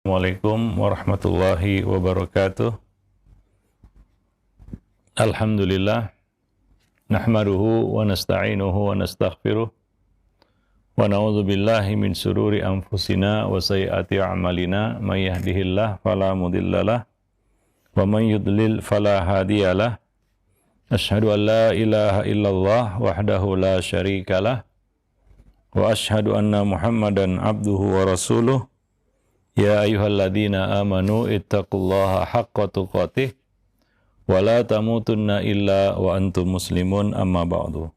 Assalamualaikum warahmatullahi wabarakatuh. Alhamdulillah, nahmaduhu wa nasta'inuhu wa nastaghfiruh wa na'udzu billahi min sururi anfusina wa sayyiati a'malina may yahdihillahu fala mudhillalah wa may yudlil fala hadiyalah. Asyhadu an la ilaha illallah wahdahu la syarikalah wa asyhadu anna Muhammadan abduhu wa rasuluh. Ya ayyuhalladzina amanu ittaqullaha haqqa tuqatih wa la tamutunna illa wa antum muslimun, amma ba'du.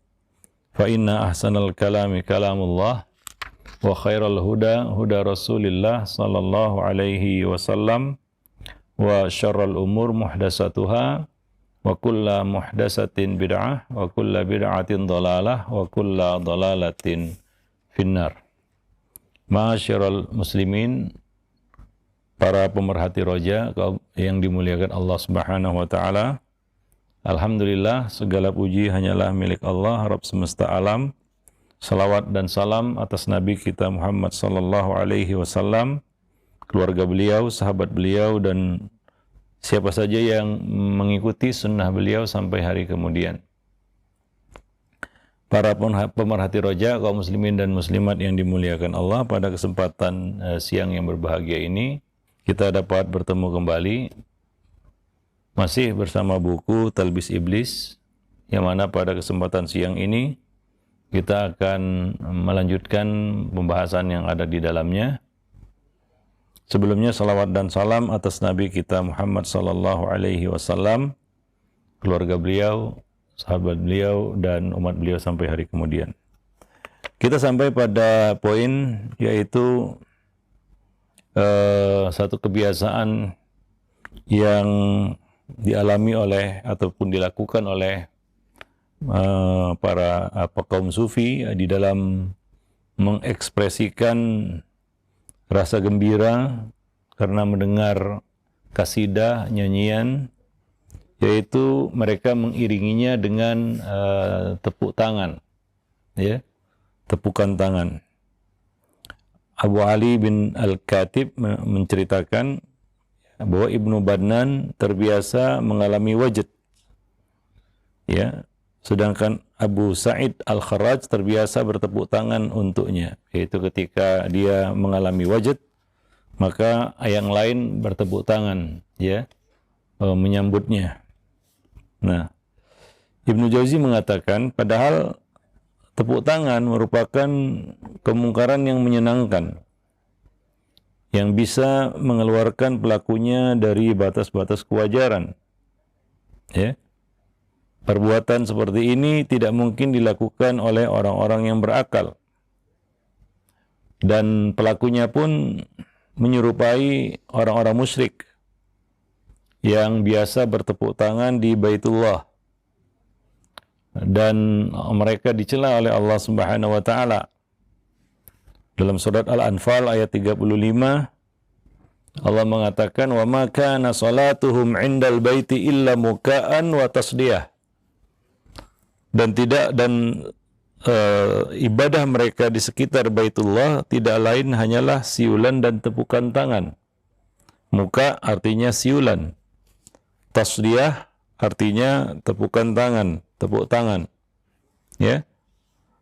Fa inna ahsanal kalami kalamullah wa khairal huda huda Rasulillah sallallahu alaihi wasallam wa syarral umur muhdatsatuha wa kulla muhdatsatin bid'ah wa kulla bid'atin dhalalah wa kulla dhalalatin finnar. Ma'asyiral muslimin, para pemerhati roja yang dimuliakan Allah Subhanahu wa taala. Alhamdulillah, segala puji hanyalah milik Allah, Rabb semesta alam. Salawat dan salam atas Nabi kita Muhammad sallallahu alaihi wasallam, keluarga beliau, sahabat beliau, dan siapa saja yang mengikuti sunnah beliau sampai hari kemudian. Para pemerhati roja, kaum muslimin dan muslimat yang dimuliakan Allah, pada kesempatan siang yang berbahagia ini, kita dapat bertemu kembali masih bersama buku Talbis Iblis, yang mana pada kesempatan siang ini kita akan melanjutkan pembahasan yang ada di dalamnya. Sebelumnya salawat dan salam atas Nabi kita Muhammad sallallahu alaihi wasallam, keluarga beliau, sahabat beliau, dan umat beliau sampai hari kemudian. Kita sampai pada poin yaitu satu kebiasaan yang dialami oleh ataupun dilakukan oleh para kaum sufi di dalam mengekspresikan rasa gembira karena mendengar kasidah, nyanyian, yaitu mereka mengiringinya dengan tepuk tangan, ya, tepukan tangan. Abu Ali bin Al-Khatib menceritakan bahwa Ibnu Badnan terbiasa mengalami wajad, ya, sedangkan Abu Sa'id Al-Kharraj terbiasa bertepuk tangan untuknya, yaitu ketika dia mengalami wajad maka yang lain bertepuk tangan, ya, menyambutnya. Nah, Ibnu Jauzi mengatakan padahal tepuk tangan merupakan kemungkaran yang menyenangkan, yang bisa mengeluarkan pelakunya dari batas-batas kewajaran. Ya. Perbuatan seperti ini tidak mungkin dilakukan oleh orang-orang yang berakal. Dan pelakunya pun menyerupai orang-orang musyrik yang biasa bertepuk tangan di Baitullah. Dan mereka dicela oleh Allah Subhanahu wa taala. Dalam surat Al-Anfal ayat 35, Allah mengatakan, "Wa ma kana salatuhum 'indal baiti illa muka'an wa tasdiyah." Dan ibadah mereka di sekitar Baitullah tidak lain hanyalah siulan dan tepukan tangan. Muka artinya siulan. Tasdiyah artinya tepukan tangan, tepuk tangan. Ya.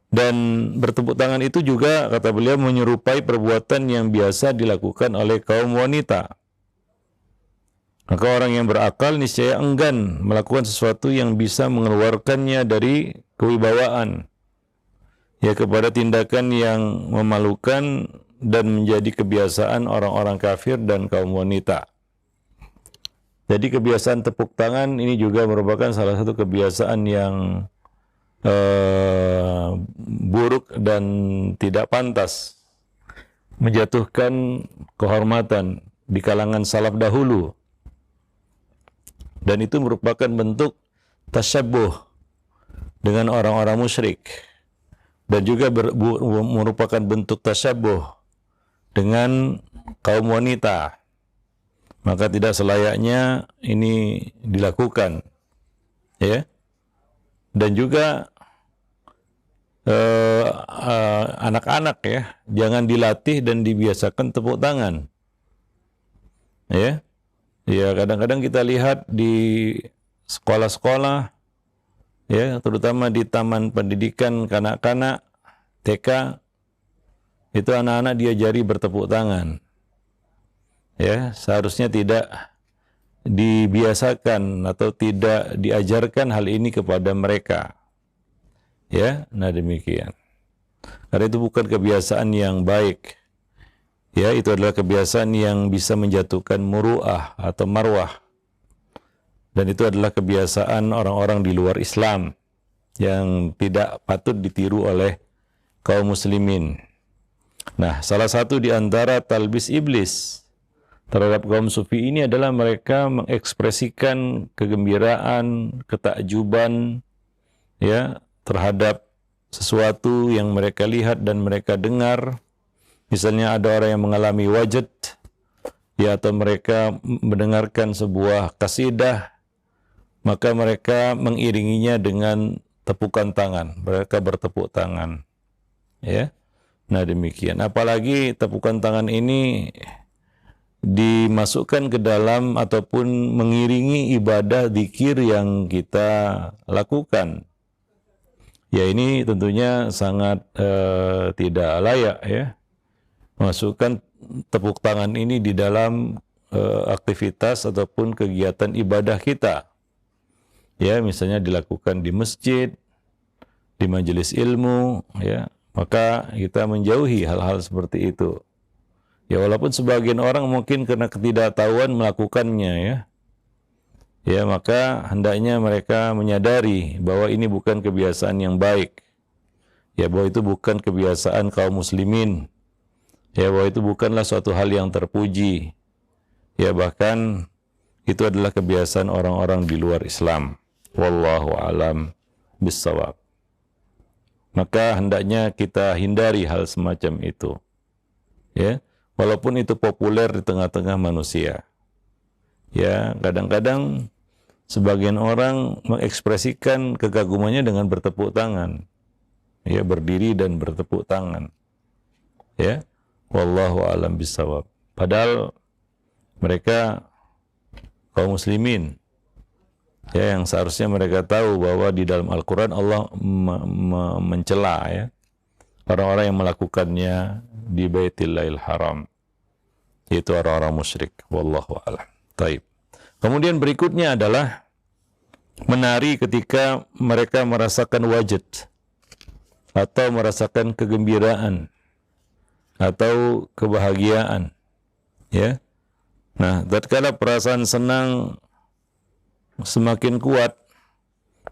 Dan bertepuk tangan itu juga, kata beliau, menyerupai perbuatan yang biasa dilakukan oleh kaum wanita. Maka orang yang berakal niscaya enggan melakukan sesuatu yang bisa mengeluarkannya dari kewibawaan, ya, kepada tindakan yang memalukan dan menjadi kebiasaan orang-orang kafir dan kaum wanita. Jadi kebiasaan tepuk tangan ini juga merupakan salah satu kebiasaan yang buruk dan tidak pantas, menjatuhkan kehormatan di kalangan salaf dahulu, dan itu merupakan bentuk tasyabbuh dengan orang-orang musyrik, dan juga merupakan bentuk tasyabbuh dengan kaum wanita. Maka tidak selayaknya ini dilakukan, ya. Dan juga anak-anak, ya, jangan dilatih dan dibiasakan tepuk tangan. Ya, ya kadang-kadang kita lihat di sekolah-sekolah, ya terutama di taman pendidikan kanak-kanak TK, itu anak-anak diajari bertepuk tangan. Ya, seharusnya tidak dibiasakan atau tidak diajarkan hal ini kepada mereka. Ya, nah demikian. Karena itu bukan kebiasaan yang baik. Ya, itu adalah kebiasaan yang bisa menjatuhkan muru'ah atau marwah. Dan itu adalah kebiasaan orang-orang di luar Islam yang tidak patut ditiru oleh kaum muslimin. Nah, salah satu di antara talbis iblis terhadap kaum sufi ini adalah mereka mengekspresikan kegembiraan, ketakjuban ya terhadap sesuatu yang mereka lihat dan mereka dengar. Misalnya ada orang yang mengalami wajad, ya, atau mereka mendengarkan sebuah kasidah, maka mereka mengiringinya dengan tepukan tangan. Mereka bertepuk tangan. Ya. Nah demikian. Apalagi tepukan tangan ini dimasukkan ke dalam ataupun mengiringi ibadah zikir yang kita lakukan. Ya ini tentunya sangat tidak layak ya. Masukkan tepuk tangan ini di dalam aktivitas ataupun kegiatan ibadah kita. Ya, misalnya dilakukan di masjid, di majelis ilmu, ya, maka kita menjauhi hal-hal seperti itu. Ya, walaupun sebagian orang mungkin karena ketidaktahuan melakukannya, ya. Ya, maka hendaknya mereka menyadari bahwa ini bukan kebiasaan yang baik. Ya, bahwa itu bukan kebiasaan kaum muslimin. Ya, bahwa itu bukanlah suatu hal yang terpuji. Ya, bahkan itu adalah kebiasaan orang-orang di luar Islam. Wallahu alam bissawab. Maka hendaknya kita hindari hal semacam itu. Ya, walaupun itu populer di tengah-tengah manusia. Ya, kadang-kadang sebagian orang mengekspresikan kekagumannya dengan bertepuk tangan. Ya, berdiri dan bertepuk tangan. Ya. Wallahu a'lam bishawab. Padahal mereka kaum muslimin ya yang seharusnya mereka tahu bahwa di dalam Al-Qur'an Allah mencela ya orang-orang yang melakukannya di Baitillahil Haram, yaitu orang-orang musyrik. Wallahu a'lam. Taib. Kemudian berikutnya adalah menari ketika mereka merasakan wajad atau merasakan kegembiraan atau kebahagiaan, ya. Nah, tatkala perasaan senang semakin kuat,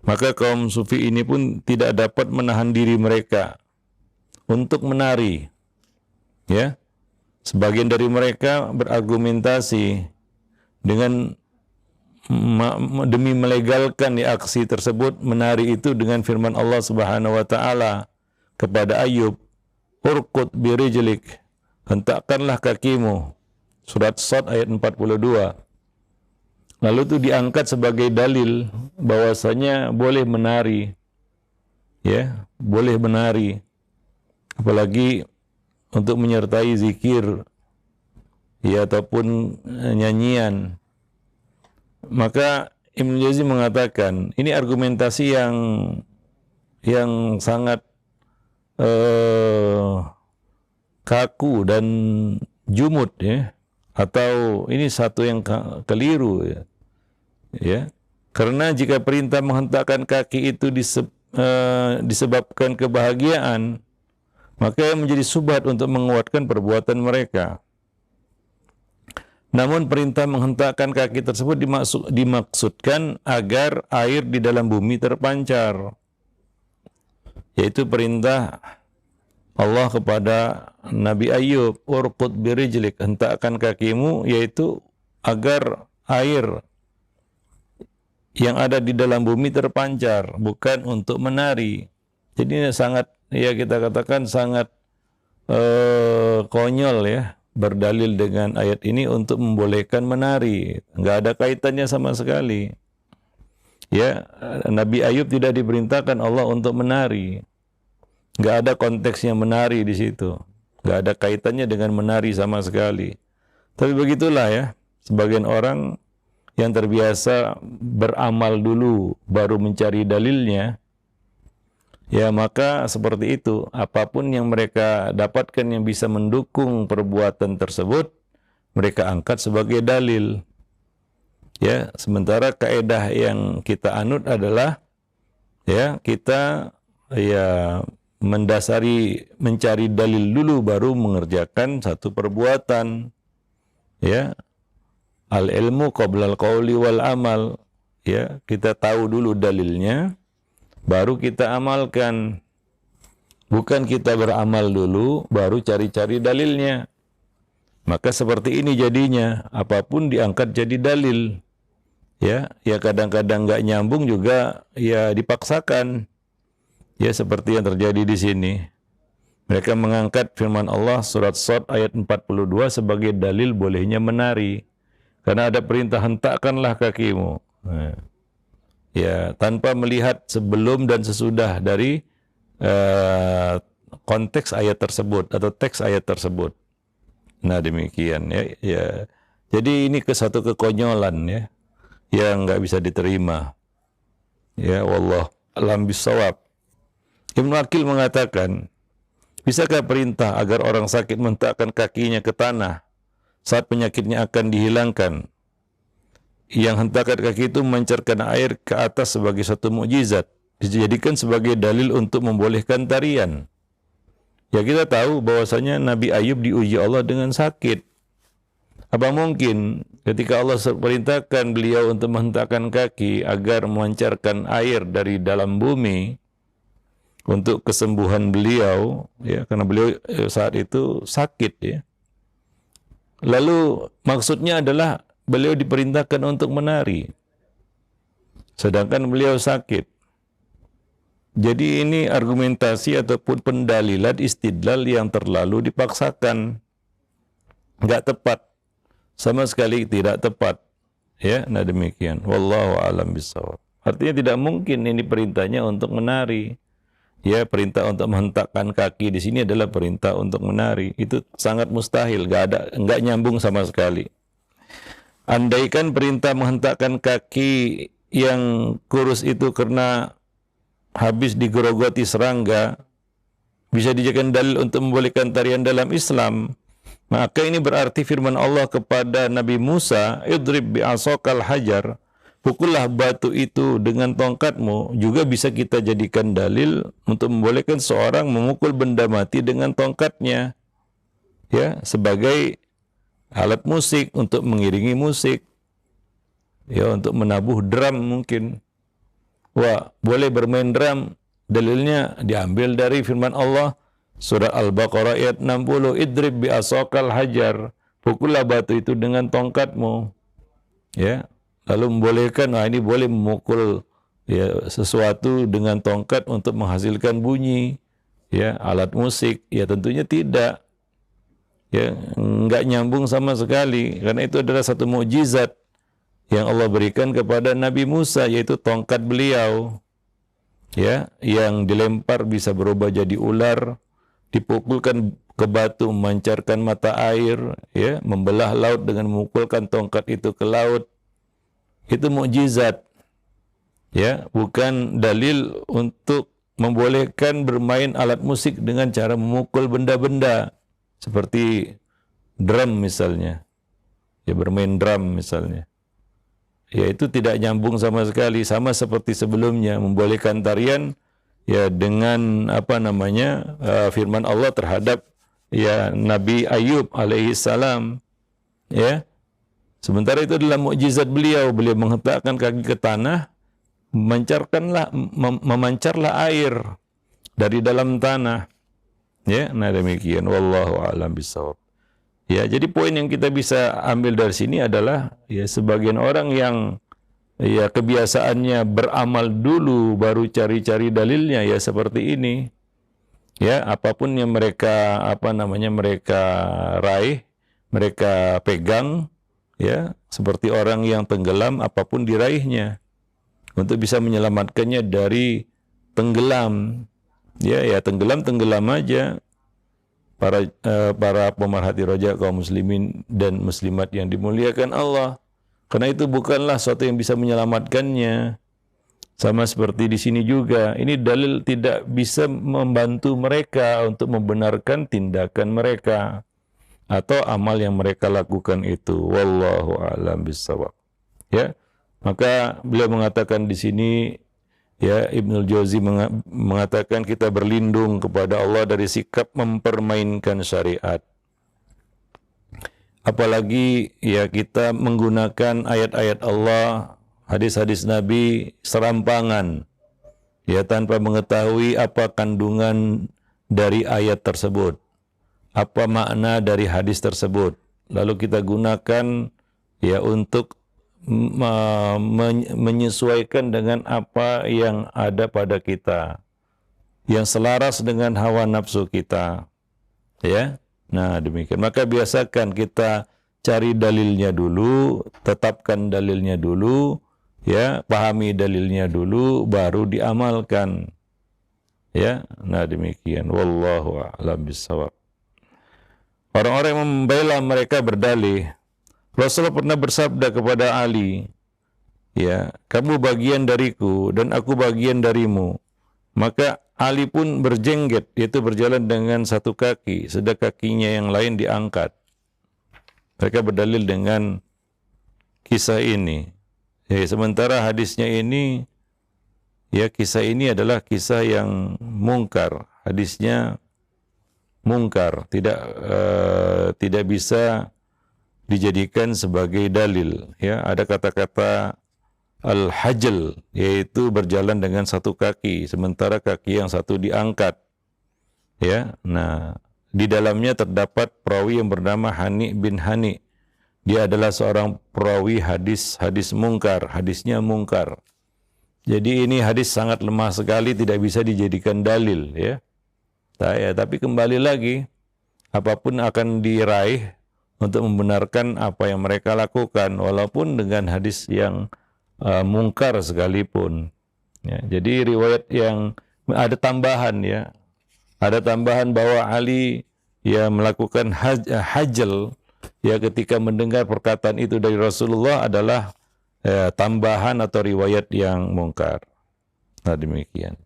maka kaum sufi ini pun tidak dapat menahan diri mereka untuk menari, ya. Sebagian dari mereka berargumentasi dengan demi melegalkan aksi tersebut, menari itu dengan firman Allah Subhanahu wa taala kepada Ayub, urqud birijlik, hentakkanlah kakimu. Surat Shad ayat 42. Lalu itu diangkat sebagai dalil bahwasanya boleh menari. Ya, boleh menari. Apalagi untuk menyertai zikir ya ataupun nyanyian. Maka Ibnu Jauzi mengatakan, ini argumentasi yang sangat kaku dan jumud ya, atau ini satu yang keliru ya. Ya, karena jika perintah menghentakkan kaki itu disebabkan kebahagiaan, maka menjadi subhat untuk menguatkan perbuatan mereka. Namun perintah menghentakkan kaki tersebut dimaksudkan agar air di dalam bumi terpancar, yaitu perintah Allah kepada Nabi Ayub, urqud birijlik, hentakkan kakimu, yaitu agar air yang ada di dalam bumi terpancar, bukan untuk menari. Jadi ini sangat, ya kita katakan sangat konyol ya, berdalil dengan ayat ini untuk membolehkan menari. Enggak ada kaitannya sama sekali. Ya, Nabi Ayub tidak diperintahkan Allah untuk menari. Enggak ada konteksnya menari di situ. Enggak ada kaitannya dengan menari sama sekali. Tapi begitulah ya, sebagian orang yang terbiasa beramal dulu baru mencari dalilnya, ya maka seperti itu, apapun yang mereka dapatkan yang bisa mendukung perbuatan tersebut, mereka angkat sebagai dalil. Ya, sementara kaidah yang kita anut adalah ya kita ya mencari dalil dulu baru mengerjakan satu perbuatan. Ya, al ilmu qabla al qauli wal amal. Ya, kita tahu dulu dalilnya baru kita amalkan. Bukan kita beramal dulu baru cari-cari dalilnya. Maka seperti ini jadinya, apapun diangkat jadi dalil. Ya kadang-kadang nggak nyambung juga ya dipaksakan. Ya seperti yang terjadi di sini. Mereka mengangkat firman Allah surat Shad ayat 42 sebagai dalil bolehnya menari. Karena ada perintah hentakkanlah kakimu. Ya, tanpa melihat sebelum dan sesudah dari konteks ayat tersebut atau teks ayat tersebut. Nah demikian ya. Jadi ini satu kekonyolan ya yang nggak bisa diterima. Ya, wallah alam bisawab. Ibnu Aqil mengatakan, bisakah perintah agar orang sakit mentakkan kakinya ke tanah saat penyakitnya akan dihilangkan? Yang hentakan kaki itu memancarkan air ke atas sebagai satu mukjizat, dijadikan sebagai dalil untuk membolehkan tarian. Ya kita tahu bahwasanya Nabi Ayub diuji Allah dengan sakit. Apa mungkin ketika Allah perintahkan beliau untuk menghentakkan kaki agar memancarkan air dari dalam bumi untuk kesembuhan beliau, ya karena beliau saat itu sakit ya. Lalu maksudnya adalah beliau diperintahkan untuk menari, sedangkan beliau sakit. Jadi ini argumentasi ataupun pendalilan istidlal yang terlalu dipaksakan, nggak tepat, sama sekali tidak tepat. Ya, nah demikian. Wallahu a'lam bishawab. Artinya tidak mungkin ini perintahnya untuk menari. Ya, perintah untuk menghentakkan kaki di sini adalah perintah untuk menari. Itu sangat mustahil, nggak nyambung sama sekali. Andaikan perintah menghentakkan kaki yang kurus itu karena habis digerogoti serangga bisa dijadikan dalil untuk membolehkan tarian dalam Islam, maka ini berarti firman Allah kepada Nabi Musa, idrib bi'asokal hajar, pukullah batu itu dengan tongkatmu, juga bisa kita jadikan dalil untuk membolehkan seorang memukul benda mati dengan tongkatnya, ya, sebagai alat musik untuk mengiringi musik, ya, untuk menabuh drum mungkin. Wah, boleh bermain drum, dalilnya diambil dari firman Allah surat Al-Baqarah ayat 60, idrib bi'asokal hajar, pukullah batu itu dengan tongkatmu, ya. Lalu membolehkan, ini boleh memukul ya sesuatu dengan tongkat untuk menghasilkan bunyi, ya, alat musik, ya tentunya tidak. Ya, enggak nyambung sama sekali, karena itu adalah satu mukjizat yang Allah berikan kepada Nabi Musa, yaitu tongkat beliau, ya, yang dilempar bisa berubah jadi ular, dipukulkan ke batu memancarkan mata air, ya, membelah laut dengan memukulkan tongkat itu ke laut. Itu mukjizat, ya, bukan dalil untuk membolehkan bermain alat musik dengan cara memukul benda-benda seperti drum misalnya, ya, bermain drum misalnya. Ya, itu tidak nyambung sama sekali, sama seperti sebelumnya membolehkan tarian ya dengan firman Allah terhadap ya Nabi Ayub alaihi salam, ya. Sementara itu adalah mukjizat beliau menghentakkan kaki ke tanah, memancarlah air dari dalam tanah. Ya, nah demikian, wallahu a'lam bishawab. Ya, jadi poin yang kita bisa ambil dari sini adalah ya sebagian orang yang ya kebiasaannya beramal dulu baru cari-cari dalilnya, ya seperti ini. Ya, apapun yang mereka mereka raih, mereka pegang, ya, seperti orang yang tenggelam, apapun diraihnya untuk bisa menyelamatkannya dari tenggelam. Ya, tenggelam aja. para pemerhati roja kaum muslimin dan muslimat yang dimuliakan Allah. Karena itu bukanlah sesuatu yang bisa menyelamatkannya. Sama seperti di sini juga, ini dalil tidak bisa membantu mereka untuk membenarkan tindakan mereka atau amal yang mereka lakukan itu. Wallahu a'lam bishawab. Ya, maka beliau mengatakan di sini, ya, Ibnul Jauzi mengatakan kita berlindung kepada Allah dari sikap mempermainkan syariat. Apalagi ya kita menggunakan ayat-ayat Allah, hadis-hadis Nabi serampangan, ya, tanpa mengetahui apa kandungan dari ayat tersebut, apa makna dari hadis tersebut, lalu kita gunakan ya untuk menyesuaikan dengan apa yang ada pada kita, yang selaras dengan hawa nafsu kita, ya. Nah, demikian. Maka biasakan kita cari dalilnya dulu, tetapkan dalilnya dulu, ya, pahami dalilnya dulu, baru diamalkan. Ya, nah demikian. Wallahu a'lam bishawab. Orang-orang yang membela mereka berdalih, Rasulullah pernah bersabda kepada Ali, ya, kamu bagian dariku dan aku bagian darimu. Maka Ali pun berjengget, yaitu berjalan dengan satu kaki, sedang kakinya yang lain diangkat. Mereka berdalil dengan kisah ini. Ya, sementara hadisnya ini, ya, kisah ini adalah kisah yang mungkar. Hadisnya mungkar, tidak bisa dijadikan sebagai dalil. Ya, ada kata-kata al-hajl, yaitu berjalan dengan satu kaki, sementara kaki yang satu diangkat. Ya, nah, di dalamnya terdapat perawi yang bernama Hani bin Hani. Dia adalah seorang perawi hadis mungkar, hadisnya mungkar. Jadi ini hadis sangat lemah sekali, tidak bisa dijadikan dalil, ya. Tapi kembali lagi, apapun akan diraih untuk membenarkan apa yang mereka lakukan, walaupun dengan hadis yang mungkar sekalipun. Ya, jadi riwayat yang ada tambahan, ya, ada tambahan bahwa Ali ya melakukan hajl, ya, ketika mendengar perkataan itu dari Rasulullah adalah tambahan atau riwayat yang mungkar. Nah, demikian.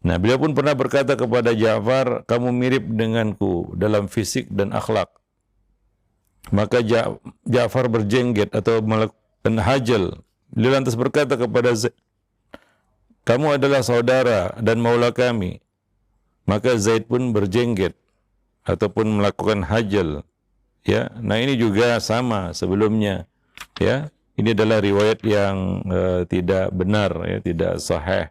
Nah, beliau pun pernah berkata kepada Ja'far, kamu mirip denganku dalam fisik dan akhlak. Maka Ja'far berjengget atau melakukan hajl. Beliau lantas berkata kepada Zaid, kamu adalah saudara dan maula kami. Maka Zaid pun berjengget ataupun melakukan hajl. Ya, nah ini juga sama sebelumnya. Ya, ini adalah riwayat yang tidak benar, ya, tidak sahih,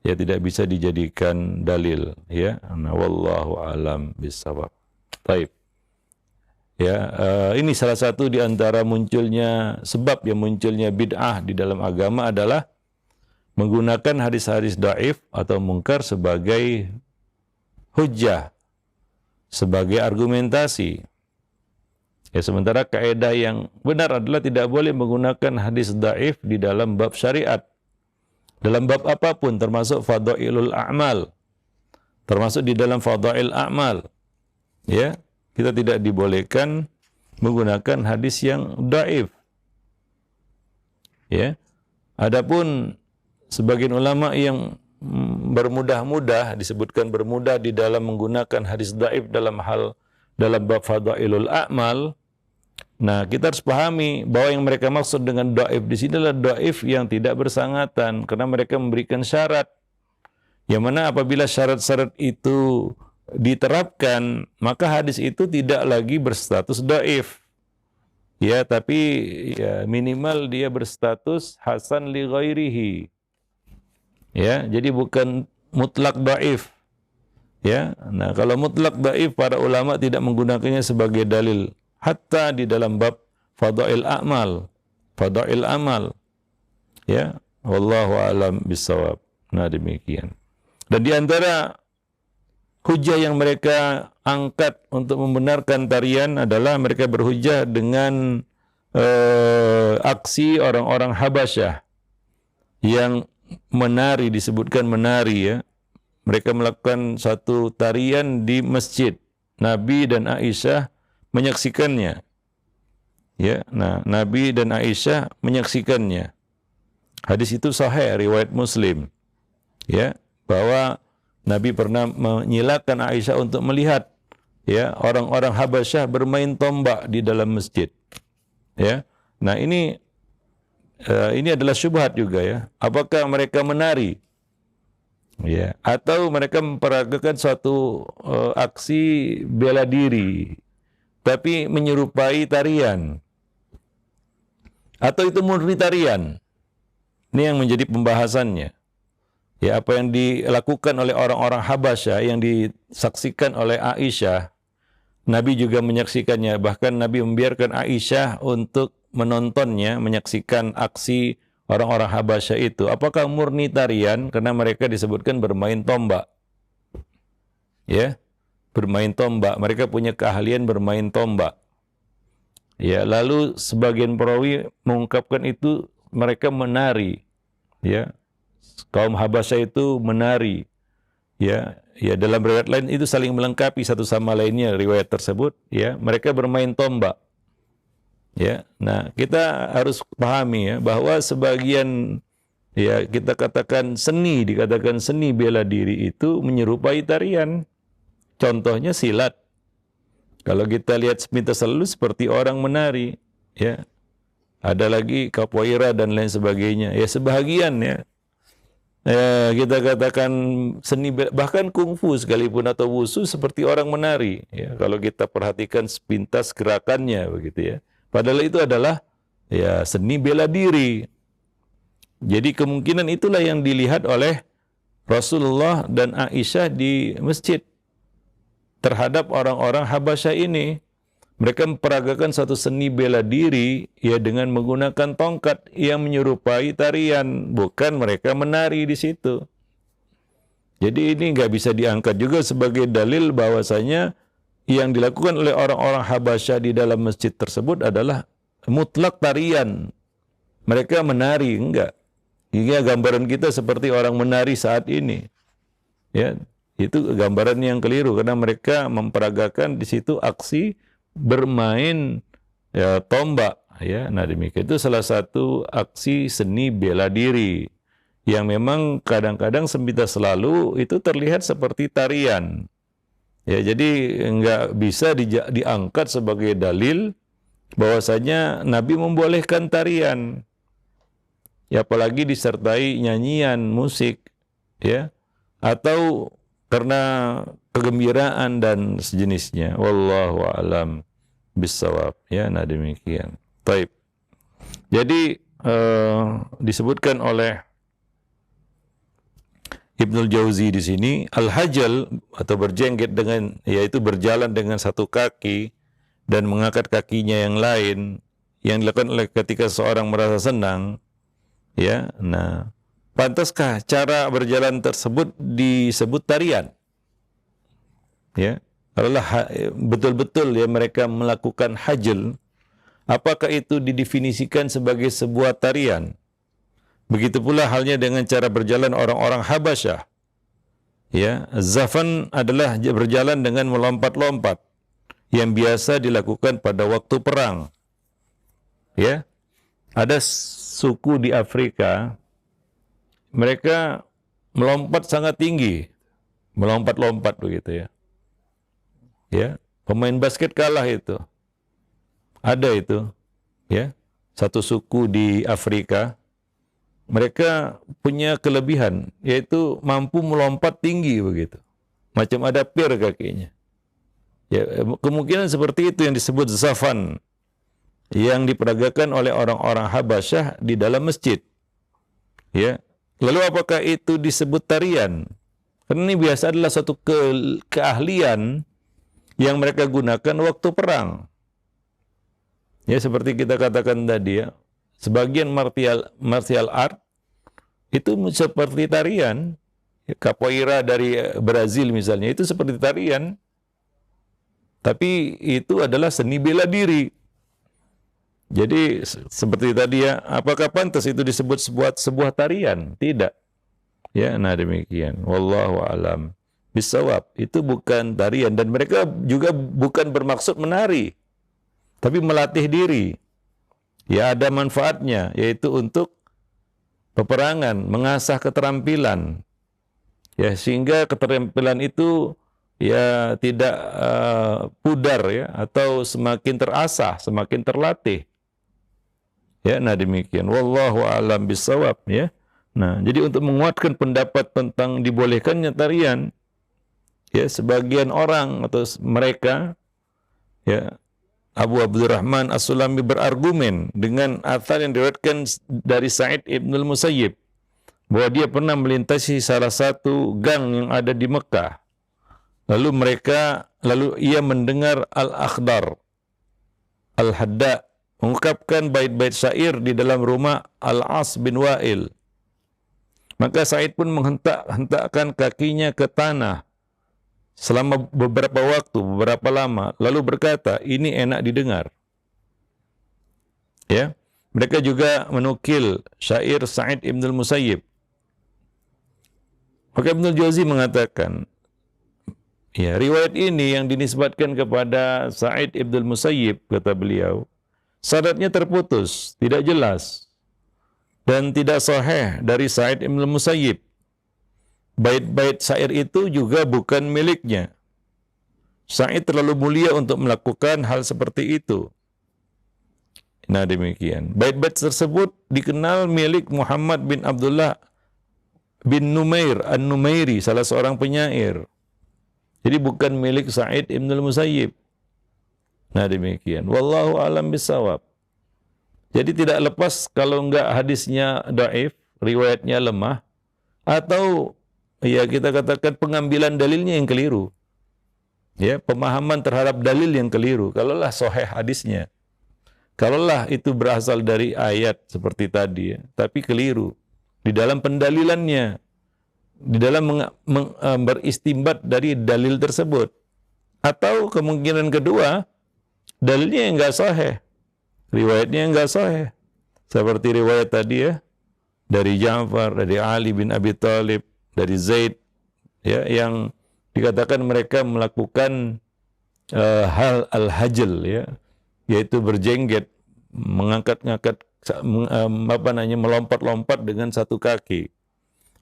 ya, tidak bisa dijadikan dalil. Ya, nah, wallahu alam bishawab. Baik. Ya, ini salah satu di antara munculnya sebab yang munculnya bid'ah di dalam agama adalah menggunakan hadis-hadis dhaif atau mungkar sebagai hujjah, sebagai argumentasi. Ya, sementara kaidah yang benar adalah tidak boleh menggunakan hadis dhaif di dalam bab syariat. Dalam bab apapun, termasuk fadailul a'mal. Termasuk di dalam fadail a'mal. Ya, kita tidak dibolehkan menggunakan hadis yang dhaif. Ya. Adapun sebagian ulama yang bermudah-mudah, disebutkan bermudah di dalam menggunakan hadis dhaif dalam bab fadailul a'mal. Nah, kita harus pahami bahwa yang mereka maksud dengan dhaif di sini adalah dhaif yang tidak bersangatan, karena mereka memberikan syarat. Yang mana apabila syarat-syarat itu diterapkan, maka hadis itu tidak lagi berstatus dhaif. Ya, tapi ya, minimal dia berstatus hasan li ghairihi. Ya, jadi bukan mutlak dhaif. Ya, nah kalau mutlak dhaif, para ulama tidak menggunakannya sebagai dalil, hatta di dalam bab fadail a'mal, fadail amal. Ya, wallahu alam bisawab. Nah, demikian. Dan di antara hujah yang mereka angkat untuk membenarkan tarian adalah mereka berhujah dengan aksi orang-orang Habasyah yang menari, disebutkan menari, ya. Mereka melakukan satu tarian di masjid. Nabi dan Aisyah menyaksikannya. Ya, nah Nabi dan Aisyah menyaksikannya. Hadis itu sahih riwayat Muslim. Ya, bahwa Nabi pernah menyilakan Aisyah untuk melihat ya orang-orang Habasyah bermain tombak di dalam masjid. Ya. Nah, ini adalah syubhat juga ya. Apakah mereka menari? Ya, atau mereka memperagakan suatu aksi bela diri tapi menyerupai tarian. Atau itu murni tarian. Ini yang menjadi pembahasannya. Ya, apa yang dilakukan oleh orang-orang Habasyah yang disaksikan oleh Aisyah, Nabi juga menyaksikannya. Bahkan Nabi membiarkan Aisyah untuk menontonnya, menyaksikan aksi orang-orang Habasyah itu. Apakah murni tarian? Karena mereka disebutkan bermain tombak. Ya, bermain tombak. Mereka punya keahlian bermain tombak. Ya, lalu sebagian perawi mengungkapkan itu mereka menari. Ya, kaum Habasyah itu menari. Ya, dalam riwayat lain itu saling melengkapi satu sama lainnya riwayat tersebut. Ya, mereka bermain tombak. Ya, nah kita harus pahami ya bahwa sebagian ya kita katakan dikatakan seni bela diri itu menyerupai tarian. Contohnya silat. Kalau kita lihat sepintas lalu seperti orang menari. Ya, ada lagi capoeira dan lain sebagainya. Ya, sebahagian ya. Kita katakan seni, bahkan kungfu sekalipun atau wusu seperti orang menari. Ya, kalau kita perhatikan sepintas gerakannya begitu ya. Padahal itu adalah ya seni bela diri. Jadi kemungkinan itulah yang dilihat oleh Rasulullah dan Aisyah di masjid terhadap orang-orang Habasyah ini. Mereka memperagakan satu seni bela diri ya dengan menggunakan tongkat yang menyerupai tarian, bukan mereka menari di situ. Jadi ini nggak bisa diangkat juga sebagai dalil bahwasanya yang dilakukan oleh orang-orang Habasyah di dalam masjid tersebut adalah mutlak tarian. Mereka menari, enggak. Hingga gambaran kita seperti orang menari saat ini. Ya, itu gambaran yang keliru karena mereka memperagakan di situ aksi bermain ya, tombak ya. Nah, demikian itu salah satu aksi seni bela diri yang memang kadang-kadang sepintas selalu itu terlihat seperti tarian. Ya, jadi enggak bisa diangkat sebagai dalil bahwasanya Nabi membolehkan tarian. Ya, apalagi disertai nyanyian, musik ya, atau karena kegembiraan dan sejenisnya. Wallahu a'lam bissawab. Ya, nah demikian. Baik. Jadi disebutkan oleh Ibnul Jauzi di sini al-hajal atau berjenggot dengan yaitu berjalan dengan satu kaki dan mengangkat kakinya yang lain yang dilakukan oleh ketika seorang merasa senang. Ya, nah pantaskah cara berjalan tersebut disebut tarian? Ya, adalah betul-betul ya mereka melakukan hajl. Apakah itu didefinisikan sebagai sebuah tarian? Begitu pula halnya dengan cara berjalan orang-orang Habasyah. Ya, zafan adalah berjalan dengan melompat-lompat yang biasa dilakukan pada waktu perang. Ya, ada suku di Afrika, mereka melompat sangat tinggi, melompat-lompat begitu ya. Ya, pemain basket kalah itu. Ada itu, ya. Satu suku di Afrika, mereka punya kelebihan, yaitu mampu melompat tinggi begitu. Macam ada pir kakinya. Ya, kemungkinan seperti itu yang disebut zafan, yang diperagakan oleh orang-orang Habasyah di dalam masjid. Ya. Lalu apakah itu disebut tarian? Karena ini biasa adalah suatu keahlian yang mereka gunakan waktu perang. Ya, seperti kita katakan tadi ya, sebagian martial art itu seperti tarian. Capoeira dari Brazil misalnya, itu seperti tarian. Tapi itu adalah seni bela diri. Jadi seperti tadi ya, apakah pantas itu disebut sebuah tarian? Tidak. Ya, nah demikian. Wallahu a'lam bisawab. Itu bukan tarian, dan mereka juga bukan bermaksud menari, tapi melatih diri. Ya, ada manfaatnya, yaitu untuk peperangan, mengasah keterampilan. Ya, sehingga keterampilan itu ya tidak pudar ya, atau semakin terasah, semakin terlatih. Ya, nah demikian. Wallahu a'lam bishawab ya. Nah, jadi untuk menguatkan pendapat tentang dibolehkannya tarian, ya sebagian orang atau mereka, ya, Abu Abdurrahman As-Sulami berargumen dengan athar yang diriwayatkan dari Sa'id ibn al-Musayyib bahwa dia pernah melintasi salah satu gang yang ada di Mekah. Lalu ia mendengar Al-Akhdar Al-Hadda mengungkapkan bait-bait syair di dalam rumah Al-As bin Wa'il. Maka Sa'id pun menghentak-hentakkan kakinya ke tanah selama beberapa waktu, beberapa lama, lalu berkata, ini enak didengar. Ya, mereka juga menukil syair Sa'id ibn al-Musayyib. Maka Ibnul Jauzi mengatakan, ya, riwayat ini yang dinisbatkan kepada Sa'id ibn al-Musayyib, kata beliau, sanadnya terputus, tidak jelas, dan tidak sahih dari Sa'id ibn al-Musayyib. Bait-bait syair itu juga bukan miliknya. Sa'id terlalu mulia untuk melakukan hal seperti itu. Nah demikian. Bait-bait tersebut dikenal milik Muhammad bin Abdullah bin Numair An-Numairi, salah seorang penyair. Jadi bukan milik Sa'id ibn al-Musayyib. Nah demikian. Wallahu a'lam bishawab. Jadi tidak lepas kalau enggak hadisnya dhaif, riwayatnya lemah, atau ya kita katakan pengambilan dalilnya yang keliru. Ya, pemahaman terhadap dalil yang keliru. Kalaulah sahih hadisnya, kalaulah itu berasal dari ayat seperti tadi, ya, tapi keliru di dalam pendalilannya, di dalam beristimbat dari dalil tersebut. Atau kemungkinan kedua, dalilnya yang enggak sahih, riwayatnya yang enggak sahih. Seperti riwayat tadi ya, dari Ja'far, dari Ali bin Abi Thalib, dari Zaid, ya, yang dikatakan mereka melakukan hal al-hajl, ya, yaitu berjengget, mengangkat-ngangkat, melompat-lompat dengan satu kaki.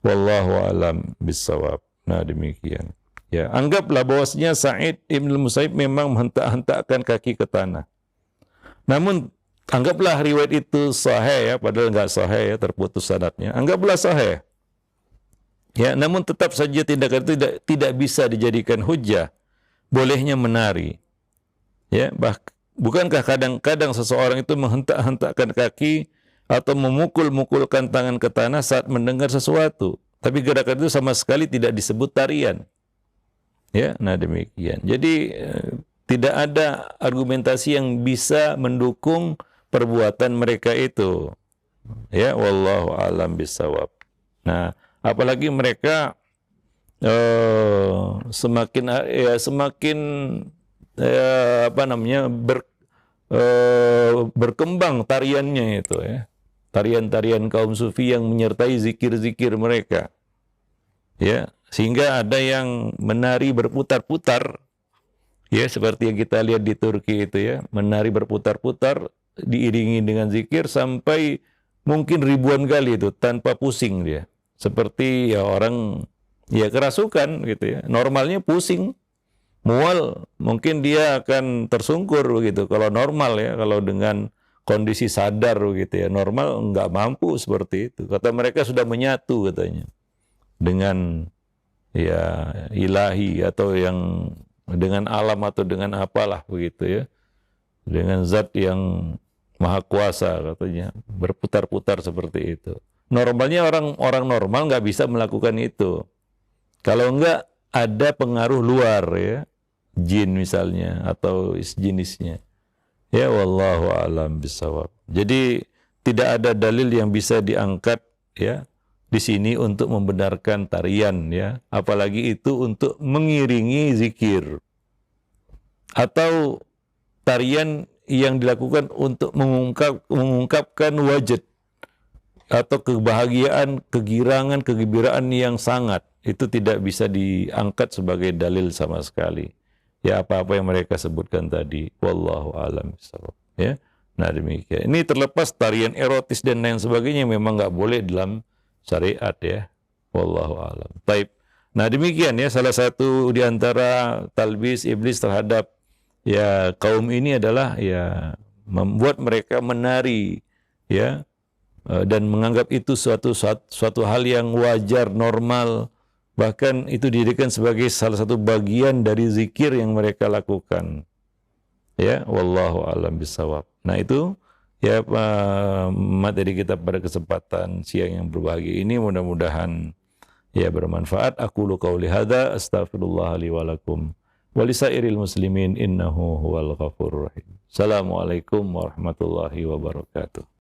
Wallahu a'lam bishawab. Nah demikian. Ya, anggaplah bahwasanya Sa'id ibn al-Musayyib memang menghentak-hentakkan kaki ke tanah. Namun anggaplah riwayat itu sahih ya, padahal enggak sahih ya, terputus sanadnya. Anggaplah sahih. Ya, namun tetap saja tindakan itu tidak bisa dijadikan hujjah bolehnya menari. Ya, bukankah kadang-kadang seseorang itu menghentak-hentakkan kaki atau memukul-mukulkan tangan ke tanah saat mendengar sesuatu, tapi gerakan itu sama sekali tidak disebut tarian. Ya, nah demikian. Jadi tidak ada argumentasi yang bisa mendukung perbuatan mereka itu. Ya, wallahu a'lam bishawab. Nah, apalagi mereka semakin berkembang tariannya itu ya. Tarian-tarian kaum sufi yang menyertai zikir-zikir mereka. Ya, sehingga ada yang menari berputar-putar. Ya, seperti yang kita lihat di Turki itu ya, menari berputar-putar diiringi dengan zikir sampai mungkin ribuan kali itu tanpa pusing dia. Seperti ya orang ya kerasukan gitu ya. Normalnya pusing, mual, mungkin dia akan tersungkur begitu. Kalau normal ya, kalau dengan kondisi sadar begitu ya, normal nggak mampu seperti itu. Kata mereka sudah menyatu katanya dengan ya ilahi atau yang dengan alam atau dengan apalah begitu ya. Dengan zat yang maha kuasa katanya, berputar-putar seperti itu. Normalnya orang normal nggak bisa melakukan itu. Kalau nggak ada pengaruh luar ya, jin misalnya atau jenisnya. Ya, wallahu a'lam bishawab. Jadi tidak ada dalil yang bisa diangkat ya di sini untuk membenarkan tarian ya, apalagi itu untuk mengiringi zikir atau tarian yang dilakukan untuk mengungkapkan wajid atau kebahagiaan, kegirangan, kegembiraan yang sangat, itu tidak bisa diangkat sebagai dalil sama sekali. Ya apa-apa yang mereka sebutkan tadi, wallahu a'lam bishawab. Ya, nah demikian. Ini terlepas tarian erotis dan lain sebagainya memang nggak boleh dalam syariat ya. Wallahu a'lam. Baik. Nah demikian ya, salah satu di antara talbis iblis terhadap ya kaum ini adalah ya membuat mereka menari ya dan menganggap itu suatu hal yang wajar, normal, bahkan itu dijadikan sebagai salah satu bagian dari zikir yang mereka lakukan. Ya, wallahu a'lam bishawab. Nah itu ya materi kita pada kesempatan siang yang berbahagia ini mudah-mudahan ya bermanfaat. Aqulu qauli hadza astaghfirullah li wa lakum wa lisairil muslimin innahu huwal ghafurur rahim. Assalamualaikum warahmatullahi wabarakatuh.